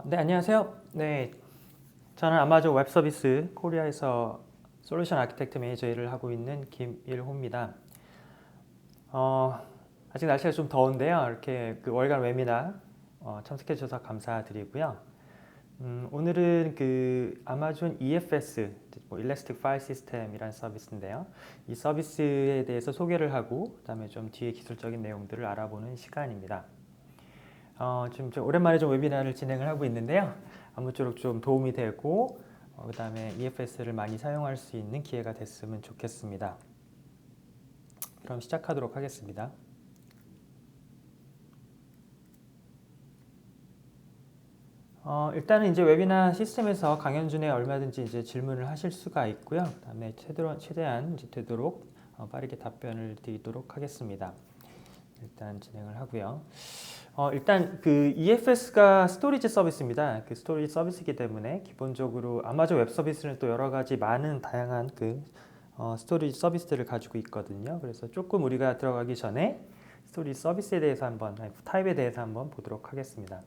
네, 안녕하세요. 네, 저는 아마존 웹 서비스 코리아에서 솔루션 아키텍트 매니저 일을 하고 있는 김일호입니다. 어, 아직 날씨가 좀 더운데요. 이렇게 그 월간 웨비나 참석해 주셔서 감사드리고요. 오늘은 그 아마존 EFS, 뭐 Elastic File System이라는 서비스인데요. 이 서비스에 대해서 소개를 하고 그다음에 좀 뒤에 기술적인 내용들을 알아보는 시간입니다. 지금 좀 오랜만에 좀 웨비나를 진행을 하고 있는데요. 아무쪼록 좀 도움이 되고 그다음에 EFS를 많이 사용할 수 있는 기회가 됐으면 좋겠습니다. 그럼 시작하도록 하겠습니다. 일단은 이제 웨비나 시스템에서 강연 중에 얼마든지 이제 질문을 하실 수가 있고요. 그다음에 최대한 이제 되도록 빠르게 답변을 드리도록 하겠습니다. 일단 진행을 하고요. 일단 그 EFS가 스토리지 서비스입니다. 그 스토리지 서비스이기 때문에 기본적으로 아마존 웹 서비스는 또 여러 가지 많은 다양한 그 스토리지 서비스들을 가지고 있거든요. 그래서 조금 우리가 들어가기 전에 스토리지 서비스에 대해서 한번 타입에 대해서 한번 보도록 하겠습니다.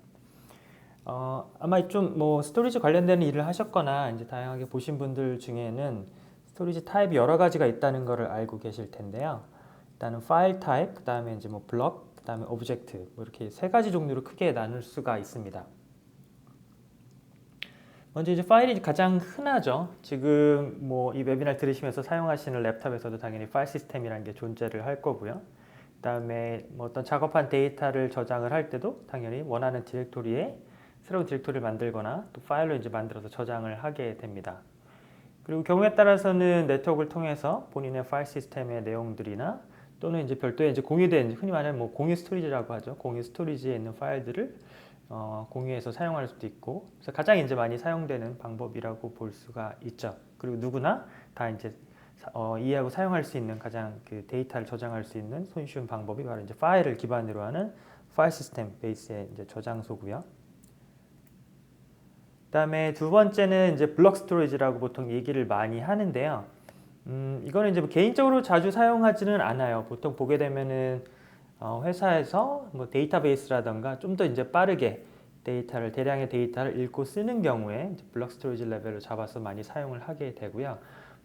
아마 좀 뭐 스토리지 관련되는 일을 하셨거나 이제 다양하게 보신 분들 중에는 스토리지 타입이 여러 가지가 있다는 것을 알고 계실 텐데요. 일단은 파일 타입, 그다음에 이제 뭐 블럭, 그다음에 오브젝트 뭐 이렇게 세 가지 종류로 크게 나눌 수가 있습니다. 먼저 이제 파일이 가장 흔하죠. 지금 뭐 이 웨비나를 들으시면서 사용하시는 랩탑에서도 당연히 파일 시스템이라는 게 존재를 할 거고요. 그다음에 뭐 어떤 작업한 데이터를 저장을 할 때도 당연히 원하는 디렉토리에 새로운 디렉토리를 만들거나 또 파일로 이제 만들어서 저장을 하게 됩니다. 그리고 경우에 따라서는 네트워크를 통해서 본인의 파일 시스템의 내용들이나 또는 이제 별도의 이제 공유된 흔히 말하는 뭐 공유 스토리지라고 하죠. 공유 스토리지에 있는 파일들을 공유해서 사용할 수도 있고, 그래서 가장 이제 많이 사용되는 방법이라고 볼 수가 있죠. 그리고 누구나 다 이제 이해하고 사용할 수 있는 가장 그 데이터를 저장할 수 있는 손쉬운 방법이 바로 이제 파일을 기반으로 하는 파일 시스템 베이스의 이제 저장소고요. 그다음에 두 번째는 이제 블록 스토리지라고 보통 얘기를 많이 하는데요. 이거는 이제 뭐 개인적으로 자주 사용하지는 않아요. 보통 보게 되면은 회사에서 뭐 데이터베이스라던가 좀 더 이제 빠르게 대량의 데이터를 읽고 쓰는 경우에 이제 블록 스토리지 레벨로 잡아서 많이 사용을 하게 되고요.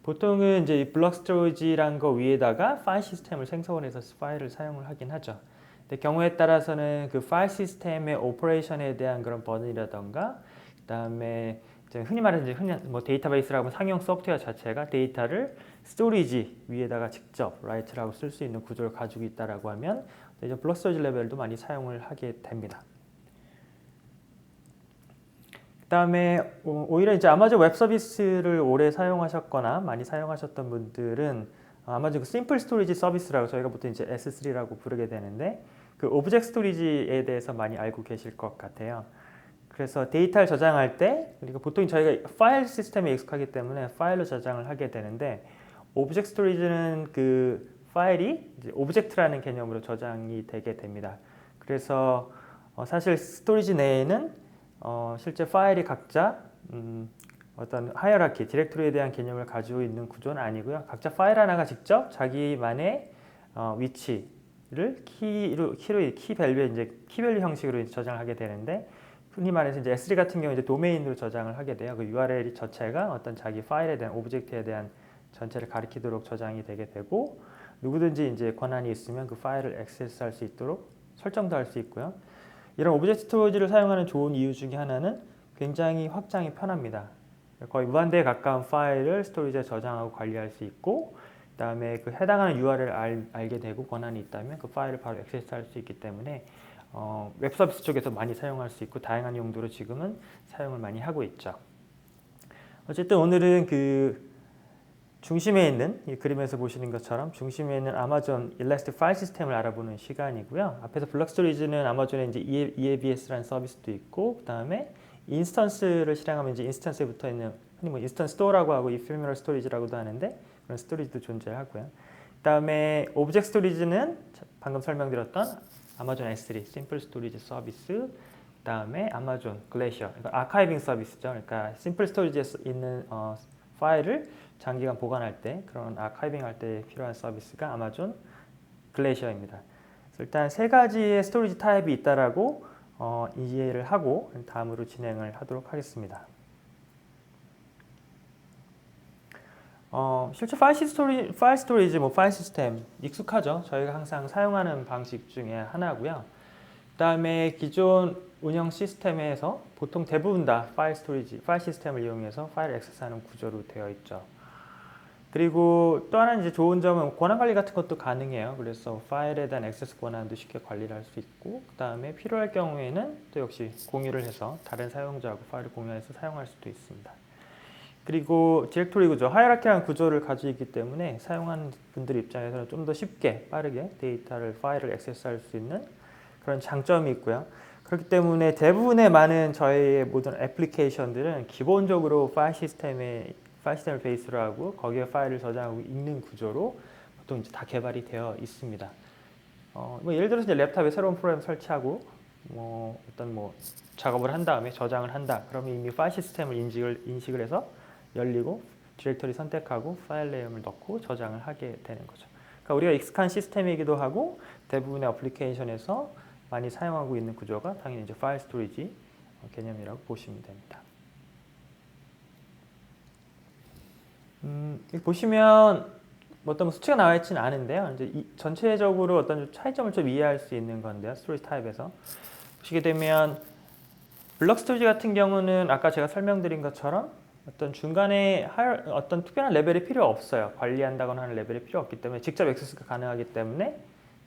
보통은 이제 블록 스토리지란 거 위에다가 파일 시스템을 생성해서 파일을 사용을 하긴 하죠. 근데 경우에 따라서는 그 파일 시스템의 오퍼레이션에 대한 그런 버전이라던가 그다음에 이제 흔히 말하는 이제 뭐 데이터베이스라고 상용 소프트웨어 자체가 데이터를 스토리지 위에다가 직접 라이트라고 쓸 수 있는 구조를 가지고 있다라고 하면 이제 블록 스토리지 레벨도 많이 사용을 하게 됩니다. 그다음에 오히려 이제 아마존 웹 서비스를 오래 사용하셨거나 많이 사용하셨던 분들은 아마존 그 심플 스토리지 서비스라고 저희가 보통 이제 S3라고 부르게 되는데 그 오브젝트 스토리지에 대해서 많이 알고 계실 것 같아요. 그래서 데이터를 저장할 때 그리고 보통 저희가 파일 시스템에 익숙하기 때문에 파일로 저장을 하게 되는데 오브젝트 스토리지는 그 파일이 이제 오브젝트라는 개념으로 저장이 되게 됩니다. 그래서 사실 스토리지 내에는 실제 파일이 각자 어떤 하이어라키, 디렉토리에 대한 개념을 가지고 있는 구조는 아니고요. 각자 파일 하나가 직접 자기만의 위치를 키 밸류에 이제 키 밸류 형식으로 이제 저장을 하게 되는데 흔히 말해서 이제 S3 같은 경우 이제 도메인으로 저장을 하게 돼요. 그 URL 자체가 어떤 자기 파일에 대한 오브젝트에 대한 전체를 가리키도록 저장이 되게 되고 누구든지 이제 권한이 있으면 그 파일을 액세스할 수 있도록 설정도 할 수 있고요. 이런 오브젝트 스토리지를 사용하는 좋은 이유 중에 하나는 굉장히 확장이 편합니다. 거의 무한대에 가까운 파일을 스토리지에 저장하고 관리할 수 있고 그다음에 그 해당하는 URL을 알게 되고 권한이 있다면 그 파일을 바로 액세스할 수 있기 때문에 웹 서비스 쪽에서 많이 사용할 수 있고 다양한 용도로 지금은 사용을 많이 하고 있죠. 어쨌든 오늘은 그 중심에 있는 이 그림에서 보시는 것처럼 중심에 있는 아마존 일라스틱 파일 시스템을 알아보는 시간이고요. 앞에서 블록 스토리지는 아마존의 이제 EABS라는 서비스도 있고 그다음에 인스턴스를 실행하면 이제 인스턴스에 붙어 있는 흔히 뭐 인스턴스 스토어라고 하고 이피메럴 스토리지라고도 하는데 그런 스토리지도 존재하고요. 그다음에 오브젝트 스토리지는 방금 설명드렸던 아마존 S3 심플 스토리지 서비스 그다음에 아마존 글래시어 그러니까 아카이빙 서비스죠. 그러니까 심플 스토리지에 있는 파일을 장기간 보관할 때 그런 아카이빙 할 때 필요한 서비스가 아마존 글래시어입니다. 일단 세 가지의 스토리지 타입이 있다라고 이해를 하고 다음으로 진행을 하도록 하겠습니다. 실제 파일 스토리지, 파일 시스템 익숙하죠? 저희가 항상 사용하는 방식 중에 하나고요. 그 다음에 기존 운영 시스템에서 보통 대부분 다 파일 시스템을 이용해서 파일을 액세스하는 구조로 되어 있죠. 그리고 또 하나 이제 좋은 점은 권한 관리 같은 것도 가능해요. 그래서 파일에 대한 액세스 권한도 쉽게 관리를 할 수 있고, 그 다음에 필요할 경우에는 또 역시 공유를 해서 다른 사용자하고 파일을 공유해서 사용할 수도 있습니다. 그리고 디렉토리 구조, 하이라키한 구조를 가지고 있기 때문에 사용하는 분들 입장에서는 좀 더 쉽게 빠르게 파일을 액세스할 수 있는 그런 장점이 있고요. 그렇기 때문에 대부분의 많은 저희의 모든 애플리케이션들은 기본적으로 파일 시스템을 베이스로 하고 거기에 파일을 저장하고 읽는 구조로 보통 이제 다 개발이 되어 있습니다. 예를 들어서 이제 랩탑에 새로운 프로그램 설치하고 어떤 작업을 한 다음에 저장을 한다. 그러면 이미 파일 시스템을 인식을 해서 열리고 디렉토리 선택하고 파일 네임을 넣고 저장을 하게 되는 거죠. 그러니까 우리가 익숙한 시스템이기도 하고 대부분의 어플리케이션에서 많이 사용하고 있는 구조가 당연히 이제 파일 스토리지 개념이라고 보시면 됩니다. 여기 보시면 어떤 수치가 나와 있지는 않은데요. 이제 전체적으로 어떤 차이점을 좀 이해할 수 있는 건데요. 스토리지 타입에서 보시게 되면 블록 스토리지 같은 경우는 아까 제가 설명드린 것처럼 어떤 중간에 어떤 특별한 레벨이 필요 없어요. 관리한다거나 하는 레벨이 필요 없기 때문에 직접 액세스가 가능하기 때문에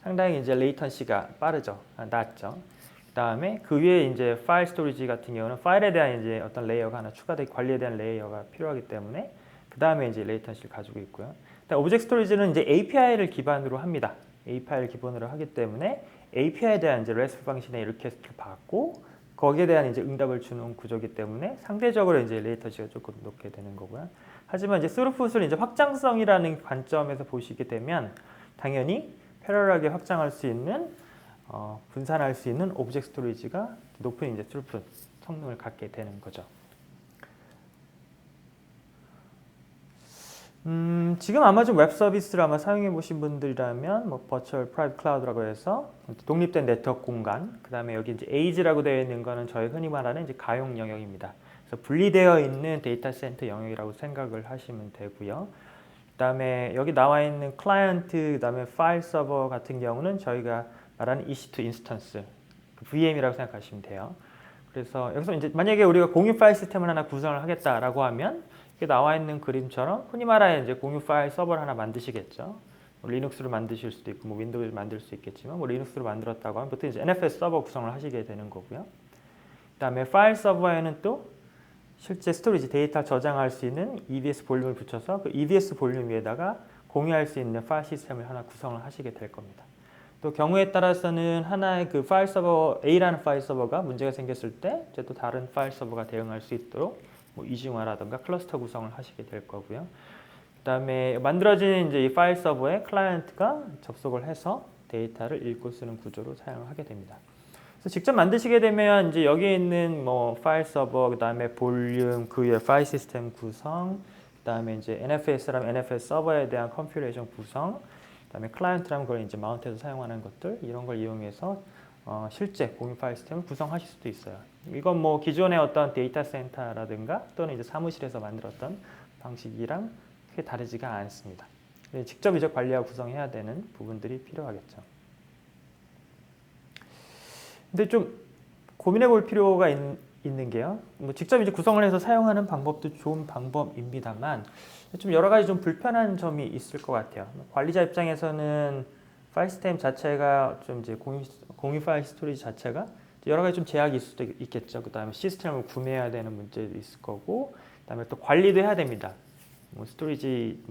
상당히 이제 레이턴시가 빠르죠. 낮죠. 그 다음에 그 위에 이제 파일 스토리지 같은 경우는 파일에 대한 이제 어떤 레이어가 하나 추가되고 관리에 대한 레이어가 필요하기 때문에 그 다음에 이제 레이턴시를 가지고 있고요. 오브젝트 스토리지는 이제 API를 기반으로 합니다. API를 기본으로 하기 때문에 API에 대한 이제 RESTful 방식의 리퀘스트를 받고 거기에 대한 이제 응답을 주는 구조이기 때문에 상대적으로 이제 레이턴시가 조금 높게 되는 거고요. 하지만 이제 스루풋을 이제 확장성이라는 관점에서 보시게 되면 당연히 패러럴하게 확장할 수 있는 분산할 수 있는 오브젝트 스토리지가 높은 이제 스루풋 성능을 갖게 되는 거죠. 지금 아마존 웹 서비스를 아마 사용해 보신 분들이라면 버추얼 프라이빗 클라우드라고 해서 독립된 네트워크 공간, 그 다음에 여기 이제 에이지라고 되어 있는 거는 저희 흔히 말하는 이제 가용 영역입니다. 그래서 분리되어 있는 데이터 센터 영역이라고 생각을 하시면 되고요. 그 다음에 여기 나와 있는 클라이언트, 그 다음에 파일 서버 같은 경우는 저희가 말하는 EC2 인스턴스, VM이라고 생각하시면 돼요. 그래서 여기서 이제 만약에 우리가 공유 파일 시스템을 하나 구성을 하겠다라고 하면 나와 있는 그림처럼 흔히 말하는 이제 공유 파일 서버를 하나 만드시겠죠. 리눅스를 만드실 수도 있고 윈도우를 만들 수 있겠지만 리눅스를 만들었다고 하면 보통 이제 NFS 서버 구성을 하시게 되는 거고요. 그다음에 파일 서버에는 또 실제 스토리지 데이터 저장할 수 있는 EBS 볼륨을 붙여서 그 EBS 볼륨 위에다가 공유할 수 있는 파일 시스템을 하나 구성을 하시게 될 겁니다. 또 경우에 따라서는 하나의 그 파일 서버 A라는 파일 서버가 문제가 생겼을 때 이제 또 다른 파일 서버가 대응할 수 있도록 이중화라든가 클러스터 구성을 하시게 될 거고요. 그 다음에 만들어진 이제 이 파일 서버에 클라이언트가 접속을 해서 데이터를 읽고 쓰는 구조로 사용을 하게 됩니다. 그래서 직접 만드시게 되면 이제 여기에 있는 파일 서버, 그 다음에 볼륨, 그 위에 파일 시스템 구성, 그 다음에 이제 NFS라면 NFS 서버에 대한 컴퓨레이션 구성, 그 다음에 클라이언트라면 그걸 이제 마운트해서 사용하는 것들, 이런 걸 이용해서 실제 공유 파일 시스템을 구성하실 수도 있어요. 이건 기존의 어떤 데이터 센터라든가 또는 이제 사무실에서 만들었던 방식이랑 크게 다르지가 않습니다. 직접 이제 관리하고 구성해야 되는 부분들이 필요하겠죠. 근데 좀 고민해 볼 필요가 있는 게요. 직접 이제 구성을 해서 사용하는 방법도 좋은 방법입니다만 좀 여러 가지 좀 불편한 점이 있을 것 같아요. 관리자 입장에서는 파일 시스템 자체가 좀 이제 공유 파일 스토리지 자체가 여러 가지 좀 제약이 있을 수도 있겠죠. 그 다음에 시스템을 구매해야 되는 문제도 있을 거고, 그 다음에 또 관리도 해야 됩니다. 스토리지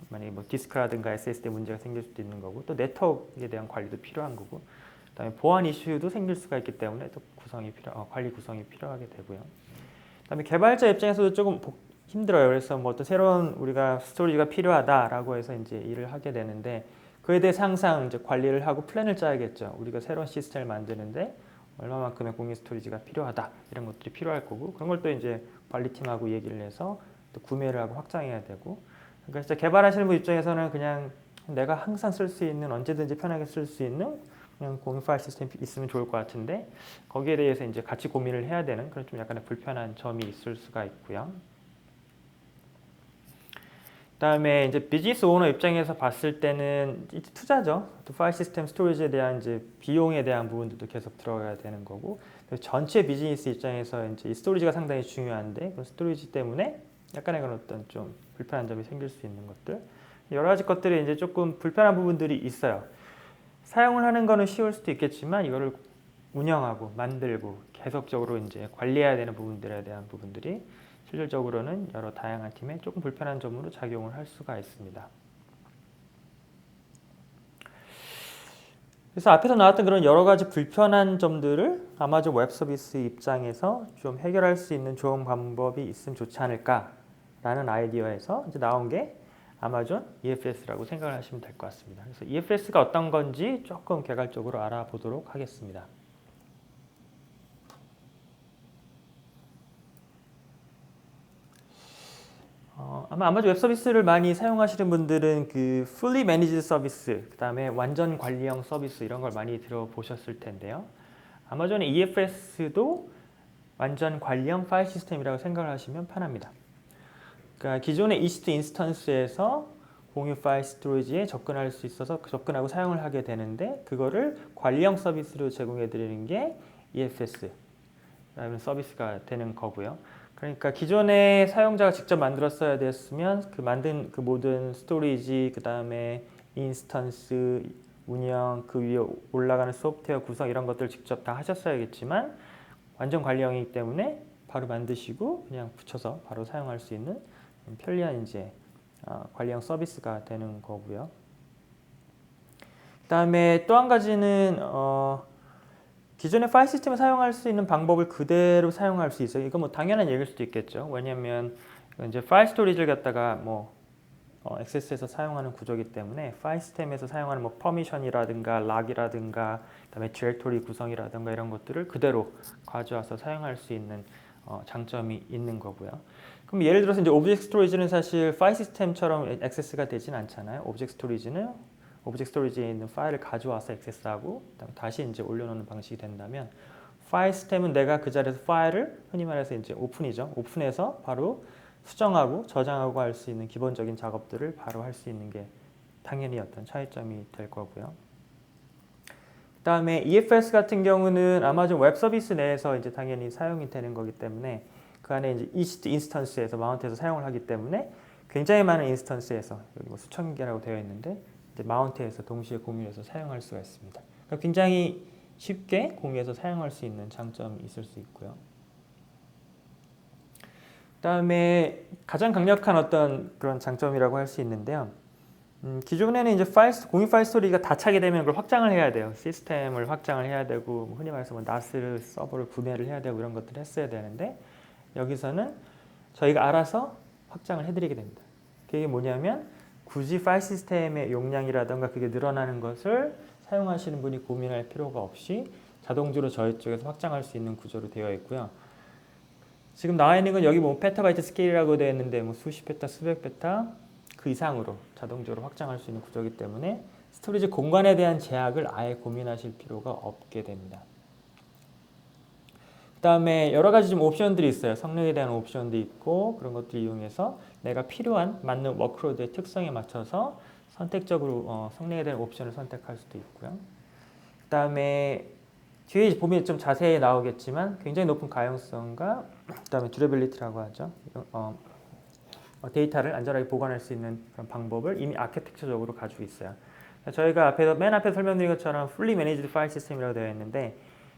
만약에 디스크라든가 SSD 문제가 생길 수도 있는 거고, 또 네트워크에 대한 관리도 필요한 거고, 그 다음에 보안 이슈도 생길 수가 있기 때문에 또 관리 구성이 필요하게 되고요. 그 다음에 개발자 입장에서도 조금 힘들어요. 그래서 어떤 새로운 우리가 스토리지가 필요하다라고 해서 이제 일을 하게 되는데 그에 대해서 항상 이제 관리를 하고 플랜을 짜야겠죠. 우리가 새로운 시스템을 만드는데 얼마만큼의 공유 스토리지가 필요하다 이런 것들이 필요할 거고 그런 걸 또 이제 관리팀하고 얘기를 해서 또 구매를 하고 확장해야 되고 그러니까 진짜 개발하시는 분 입장에서는 그냥 내가 항상 쓸 수 있는 언제든지 편하게 쓸 수 있는 그냥 공유 파일 시스템 있으면 좋을 것 같은데 거기에 대해서 이제 같이 고민을 해야 되는 그런 좀 약간의 불편한 점이 있을 수가 있고요. 그다음에 이제 비즈니스 오너 입장에서 봤을 때는 이제 투자죠. 또 파일 시스템 스토리지에 대한 이제 비용에 대한 부분들도 계속 들어가야 되는 거고 전체 비즈니스 입장에서 이제 이 스토리지가 상당히 중요한데 그 스토리지 때문에 약간의 그런 어떤 좀 불편한 점이 생길 수 있는 것들 여러 가지 것들이 이제 조금 불편한 부분들이 있어요. 사용을 하는 거는 쉬울 수도 있겠지만 이거를 운영하고 만들고 계속적으로 이제 관리해야 되는 부분들에 대한 부분들이 실질적으로는 여러 다양한 팀에 조금 불편한 점으로 작용을 할 수가 있습니다. 그래서 앞에서 나왔던 그런 여러 가지 불편한 점들을 아마존 웹 서비스 입장에서 좀 해결할 수 있는 좋은 방법이 있으면 좋지 않을까라는 아이디어에서 이제 나온 게 아마존 EFS라고 생각을 하시면 될 것 같습니다. 그래서 EFS가 어떤 건지 조금 개괄적으로 알아보도록 하겠습니다. 아마 아마존 웹 서비스를 많이 사용하시는 분들은 그 fully managed 서비스, 그 다음에 완전 관리형 서비스 이런 걸 많이 들어보셨을 텐데요. 아마존의 EFS도 완전 관리형 파일 시스템이라고 생각을 하시면 편합니다. 그러니까 기존의 EC2 인스턴스에서 공유 파일 스토리지에 접근할 수 있어서 접근하고 사용을 하게 되는데 그거를 관리형 서비스로 제공해 드리는 게 EFS라는 서비스가 되는 거고요. 그러니까 기존에 사용자가 직접 만들었어야 됐으면 그 만든 그 모든 스토리지 그 다음에 인스턴스 운영 그 위에 올라가는 소프트웨어 구성 이런 것들 직접 다 하셨어야겠지만 완전 관리형이기 때문에 바로 만드시고 그냥 붙여서 바로 사용할 수 있는 편리한 이제 관리형 서비스가 되는 거고요. 그다음에 또 한 가지는 기존의 파일 시스템을 사용할 수 있는 방법을 그대로 사용할 수 있어요. 이거 뭐 당연한 얘기일 수도 있겠죠. 왜냐하면 이제 파일 스토리지를 갖다가 뭐 액세스해서 사용하는 구조이기 때문에 파일 시스템에서 사용하는 뭐 퍼미션이라든가 락이라든가 그다음에 디렉토리 구성이라든가 이런 것들을 그대로 가져와서 사용할 수 있는 장점이 있는 거고요. 그럼 예를 들어서 이제 오브젝트 스토리지는 사실 파일 시스템처럼 액세스가 되진 않잖아요. 오브젝트 스토리지에 있는 파일을 가져와서 액세스하고 다시 이제 올려놓는 방식이 된다면 파일 시스템은 내가 그 자리에서 파일을 흔히 말해서 이제 오픈해서 바로 수정하고 저장하고 할 수 있는 기본적인 작업들을 바로 할 수 있는 게 당연히 어떤 차이점이 될 거고요. 그다음에 EFS 같은 경우는 아마존 웹 서비스 내에서 이제 당연히 사용이 되는 거기 때문에 그 안에 이제 EC2 인스턴스에서 마운트해서 사용을 하기 때문에 굉장히 많은 인스턴스에서 여기 뭐 수천 개라고 되어 있는데 이제 마운트해서 동시에 공유해서 사용할 수가 있습니다. 그러니까 굉장히 쉽게 공유해서 사용할 수 있는 장점이 있을 수 있고요. 그다음에 가장 강력한 어떤 그런 장점이라고 할 수 있는데요. 기존에는 이제 공유 파일 스토리가 다 차게 되면 그걸 확장을 해야 돼요. 시스템을 확장을 해야 되고 흔히 말해서 뭐 NAS 서버를 구매를 해야 되고 이런 것들을 했어야 되는데 여기서는 저희가 알아서 확장을 해드리게 됩니다. 그게 뭐냐면 굳이 파일 시스템의 용량이라든가 그게 늘어나는 것을 사용하시는 분이 고민할 필요가 없이 자동적으로 저희 쪽에서 확장할 수 있는 구조로 되어 있고요. 지금 나와 있는 건 여기 뭐 페타바이트 스케일이라고 되어 있는데 뭐 수십 페타, 수백 페타 그 이상으로 자동적으로 확장할 수 있는 구조이기 때문에 스토리지 공간에 대한 제약을 아예 고민하실 필요가 없게 됩니다. 그 다음에 여러 가지 좀 옵션들이 있어요. 성능에 대한 옵션도 있고 그런 것들 이용해서 내가 필요한 맞는 워크로드의 특성에 맞춰서 선택적으로 성능에 대한 옵션을 선택할 수도 있고요. 그 다음에 뒤에 보면 좀 자세히 나오겠지만 굉장히 높은 가용성과 그다음에 듀레빌리티라고 하죠. 데이터를 안전하게 보관할 수 있는 그런 방법을 이미 아키텍처적으로 가지고 있어요. 저희가 맨 앞에 설명드린 것처럼 fully managed 파일 시스템이라고 되어 있는데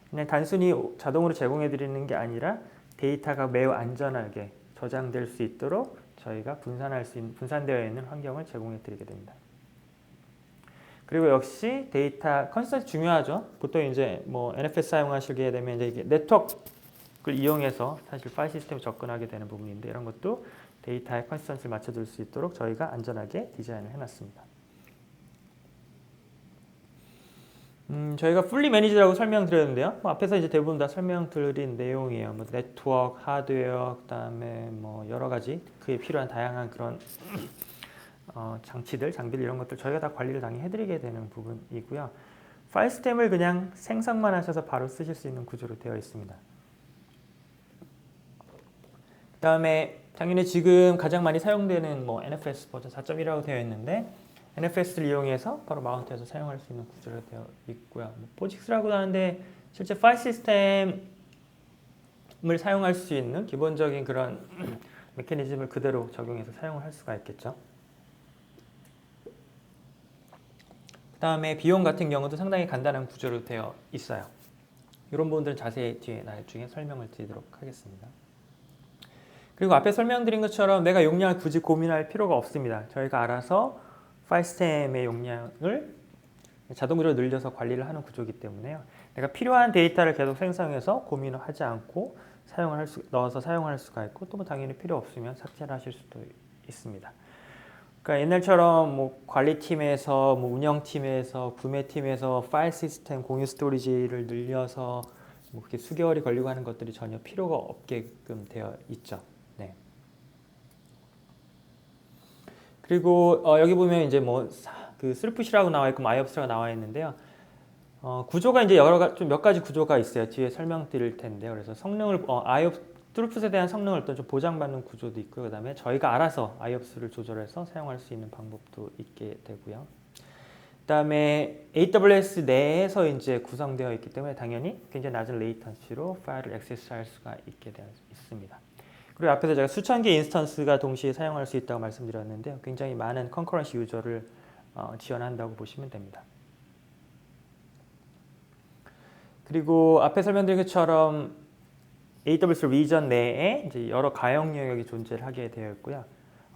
그냥 단순히 자동으로 제공해 드리는 게 아니라 데이터가 매우 안전하게 저장될 수 있도록 저희가 분산되어 있는 환경을 제공해 드리게 됩니다. 그리고 역시 데이터 컨시스턴시 중요하죠. 보통 이제 뭐 NFS 사용하시게 되면 이제 이게 네트워크를 이용해서 사실 파일 시스템에 접근하게 되는 부분인데 이런 것도 데이터의 컨시스턴시를 맞춰줄 수 있도록 저희가 안전하게 디자인을 해놨습니다. 저희가 fully managed라고 설명드렸는데요. 뭐 앞에서 이제 대부분 다 설명드린 내용이에요. 뭐 네트워크, 하드웨어, 그다음에 뭐 여러 가지 그에 필요한 다양한 그런 장비들 이런 것들 저희가 다 관리를 당연히 해드리게 되는 부분이고요. 파일 시스템을 그냥 생성만 하셔서 바로 쓰실 수 있는 구조로 되어 있습니다. 그 다음에 당연히 지금 가장 많이 사용되는 뭐 NFS 버전 4.1이라고 되어 있는데 NFS를 이용해서 바로 마운트해서 사용할 수 있는 구조로 되어 있고요. 뭐 포직스라고 하는데 실제 파일 시스템을 사용할 수 있는 기본적인 그런 메커니즘을 그대로 적용해서 사용을 할 수가 있겠죠. 그 다음에 비용 같은 경우도 상당히 간단한 구조로 되어 있어요. 이런 부분들은 자세히 뒤에 나중에 설명을 드리도록 하겠습니다. 그리고 앞에 설명드린 것처럼 내가 용량을 굳이 고민할 필요가 없습니다. 저희가 알아서 파일 시스템의 용량을 자동으로 늘려서 관리를 하는 구조이기 때문에요. 내가 필요한 데이터를 계속 생성해서 고민을 하지 않고 넣어서 사용할 수가 있고 또 뭐 당연히 필요 없으면 삭제를 하실 수도 있습니다. 그러니까 옛날처럼 뭐 관리팀에서 뭐 운영팀에서 구매팀에서 파일 시스템 공유 스토리지를 늘려서 뭐 그렇게 수개월이 걸리고 하는 것들이 전혀 필요가 없게끔 되어 있죠. 네. 그리고 여기 보면 이제 뭐 그 스루풋이라고 나와 있고 IOPS라고 나와 있는데요. 구조가 이제 좀 몇 가지 구조가 있어요. 뒤에 설명드릴 텐데요. 그래서 성능을 스루풋에 대한 성능을 어떤 좀 보장받는 구조도 있고요. 그다음에 저희가 알아서 IOPS를 조절해서 사용할 수 있는 방법도 있게 되고요. 그다음에 AWS 내에서 이제 구성되어 있기 때문에 당연히 굉장히 낮은 레이턴시로 파일을 액세스할 수가 있게 되어 있습니다. 그리고 앞에서 제가 수천 개의 인스턴스가 동시에 사용할 수 있다고 말씀드렸는데요. 굉장히 많은 컨커런시 유저를 지원한다고 보시면 됩니다. 그리고 앞에 설명드린 것처럼 AWS 리전 내에 이제 여러 가용 영역이 존재를 하게 되어 있고요.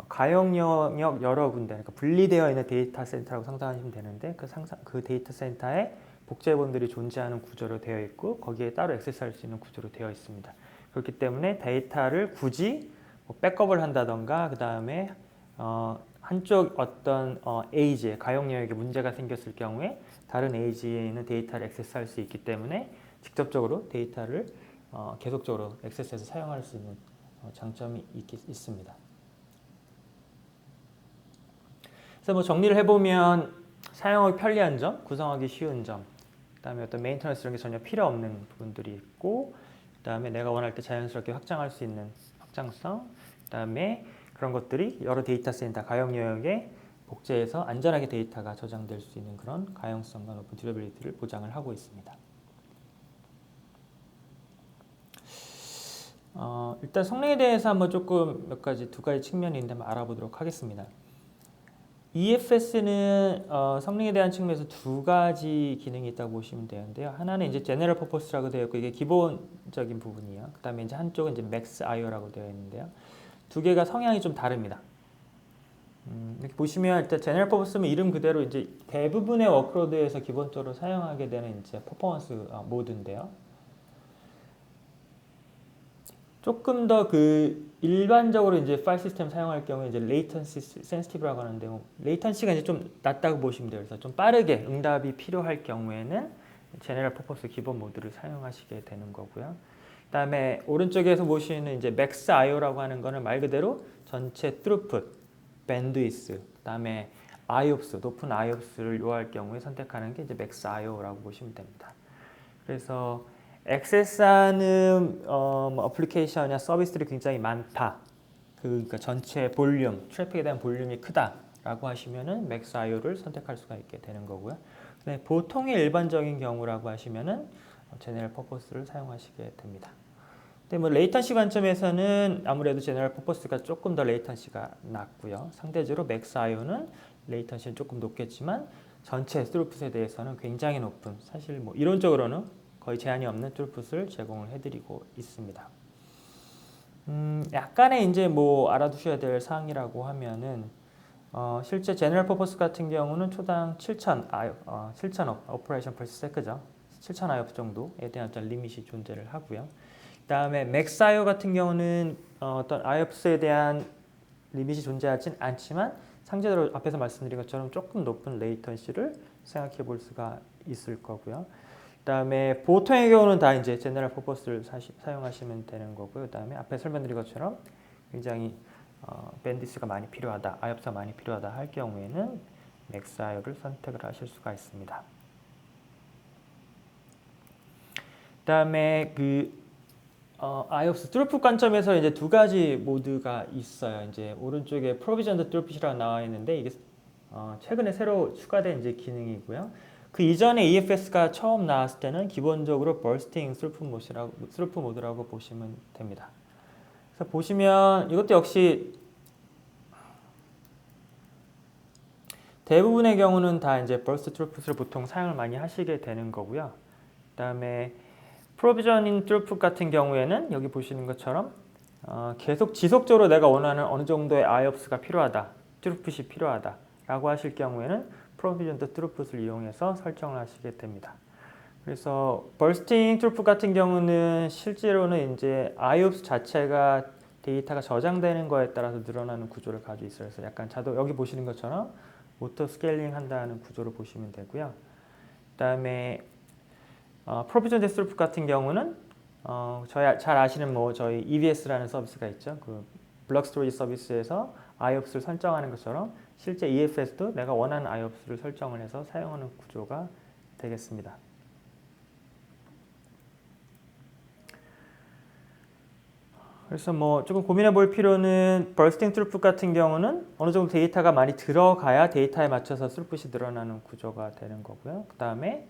가용 영역 여러 군데, 그러니까 분리되어 있는 데이터 센터라고 상상하시면 되는데 그 데이터 센터에 복제본들이 존재하는 구조로 되어 있고 거기에 따로 액세스할 수 있는 구조로 되어 있습니다. 그렇기 때문에 데이터를 굳이 뭐 백업을 한다던가 그 다음에 한쪽 어떤 에이지에 가용 영역에 문제가 생겼을 경우에 다른 에이지에 있는 데이터를 액세스할 수 있기 때문에 직접적으로 데이터를 계속적으로 액세스해서 사용할 수 있는 장점이 있습니다. 그래서 뭐 정리를 해보면 사용하기 편리한 점, 구성하기 쉬운 점, 그다음에 어떤 메인터넌스 이런 게 전혀 필요 없는 부분들이 있고, 그다음에 내가 원할 때 자연스럽게 확장할 수 있는 확장성, 그다음에 그런 것들이 여러 데이터 센터 가용 영역에 복제해서 안전하게 데이터가 저장될 수 있는 그런 가용성과 높은 듀러빌리티를 보장을 하고 있습니다. 일단 성능에 대해서 한번 조금 두 가지 측면이 있는데 한번 알아보도록 하겠습니다. EFS는 성능에 대한 측면에서 두 가지 기능이 있다고 보시면 되는데요. 하나는 이제 제너럴 퍼포스라고 되어 있고 이게 기본적인 부분이에요. 그다음에 이제 한쪽은 이제 맥스 IO라고 되어 있는데요. 두 개가 성향이 좀 다릅니다. 이렇게 보시면 일단 제너럴 퍼포스는 이름 그대로 이제 대부분의 워크로드에서 기본적으로 사용하게 되는 이제 퍼포먼스 모드인데요. 조금 더 그 일반적으로 이제 파일 시스템 사용할 경우에 이제 레이턴시 센시티브라고 하는데 레이턴시가 이제 좀 낮다고 보시면 돼요. 그래서 좀 빠르게 응답이 필요할 경우에는 제너럴 퍼포스 기본 모드를 사용하시게 되는 거고요. 그다음에 오른쪽에서 보시는 이제 맥스 IO라고 하는 거는 말 그대로 전체 throughput, 밴드위스, 그다음에 IOPS, 높은 IOPS를 요할 경우에 선택하는 게 이제 맥스 IO라고 보시면 됩니다. 그래서 액세스하는 어플리케이션이나 서비스들이 굉장히 많다. 그러니까 전체 볼륨, 트래픽에 대한 볼륨이 크다라고 하시면은 맥스 IO를 선택할 수가 있게 되는 거고요. 보통의 일반적인 경우라고 하시면은 제너럴 퍼포스를 사용하시게 됩니다. 근데 뭐 레이턴시 관점에서는 아무래도 제너럴 퍼포스가 조금 더 레이턴시가 낮고요. 상대적으로 맥스 IO는 레이턴시는 조금 높겠지만 전체 스루풋에 대해서는 굉장히 높은, 사실 뭐 이론적으로는 거의 제한이 없는 툴풋을 제공을 해드리고 있습니다. 약간의 이제 뭐 알아두셔야 될 사항이라고 하면은 실제 제너럴 퍼포스 같은 경우는 초당 7,000 오퍼레이션 퍼 세크죠. 7,000 IOP 정도에 대한 어떤 리밋이 존재를 하고요. 그다음에 맥스 IO 같은 경우는 어떤 IOPS에 대한 리밋이 존재하진 않지만 상대적으로 앞에서 말씀드린 것처럼 조금 높은 레이턴시를 생각해 볼 수가 있을 거고요. 그다음에 보통의 경우는 다 이제 제너럴 퍼포스를 사용하시면 되는 거고요. 그다음에 앞에 설명드린 것처럼 굉장히 밴드위스가 많이 필요하다, IOPS가 많이 필요하다 할 경우에는 맥스 IO를 선택을 하실 수가 있습니다. 그다음에 IOPS throughput 관점에서 이제 두 가지 모드가 있어요. 이제 오른쪽에 provisioned throughput이라고 나와 있는데 이게 최근에 새로 추가된 이제 기능이고요. 그 이전에 EFS가 처음 나왔을 때는 기본적으로 bursting throughput 모드라고 보시면 됩니다. 그래서 보시면 이것도 역시 대부분의 경우는 다 이제 burst throughput을 보통 사용을 많이 하시게 되는 거고요. 그다음에 provisioning throughput 같은 경우에는 여기 보시는 것처럼 계속 지속적으로 내가 원하는 어느 정도의 IOPS가 필요하다, throughput이 필요하다라고 하실 경우에는 provisioned throughput을 이용해서 설정을 하시게 됩니다. 그래서 bursting throughput 같은 경우는 실제로는 이제 IOPS 자체가 데이터가 저장되는 거에 따라서 늘어나는 구조를 가지고 있어요. 그래서 약간 여기 보시는 것처럼 오토 스케일링 한다는 구조를 보시면 되고요. 그다음에 provisioned throughput 같은 경우는 저희 잘 아시는 저희 EBS라는 서비스가 있죠. 그 블록 스토리지 서비스에서 IOPS를 설정하는 것처럼 실제 EFS도 내가 원하는 IOPS를 설정을 해서 사용하는 구조가 되겠습니다. 그래서 조금 고민해 볼 필요는 bursting throughput 같은 경우는 어느 정도 데이터가 많이 들어가야 데이터에 맞춰서 throughput이 늘어나는 구조가 되는 거고요. 그 다음에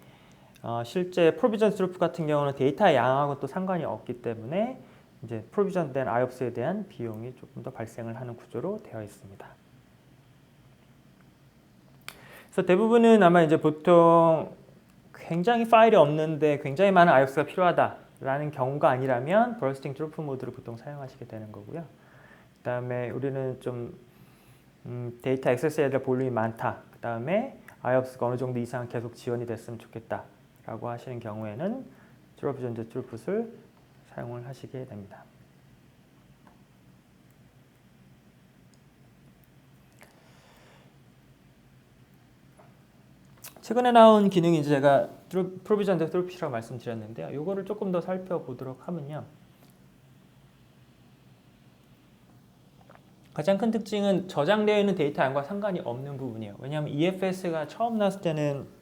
실제 provision throughput 같은 경우는 데이터의 양하고 또 상관이 없기 때문에 이제 provision된 IOPS에 대한 비용이 조금 더 발생을 하는 구조로 되어 있습니다. 그래서 대부분은 아마 이제 보통 굉장히 파일이 없는데 굉장히 많은 IOPS가 필요하다라는 경우가 아니라면 bursting throughput 모드를 보통 사용하시게 되는 거고요. 그 다음에 우리는 좀 데이터 액세스해야 될 볼륨이 많다. 그 다음에 IOPS가 어느 정도 이상 계속 지원이 됐으면 좋겠다 라고 하시는 경우에는 provisioned throughput을 사용을 하시게 됩니다. 최근에 나온 기능이 이제 제가 provisioned throughput이라고 말씀드렸는데요. 이거를 조금 더 살펴보도록 하면요. 가장 큰 특징은 저장되어 있는 데이터 양과 상관이 없는 부분이에요. 왜냐하면 EFS가 처음 나왔을 때는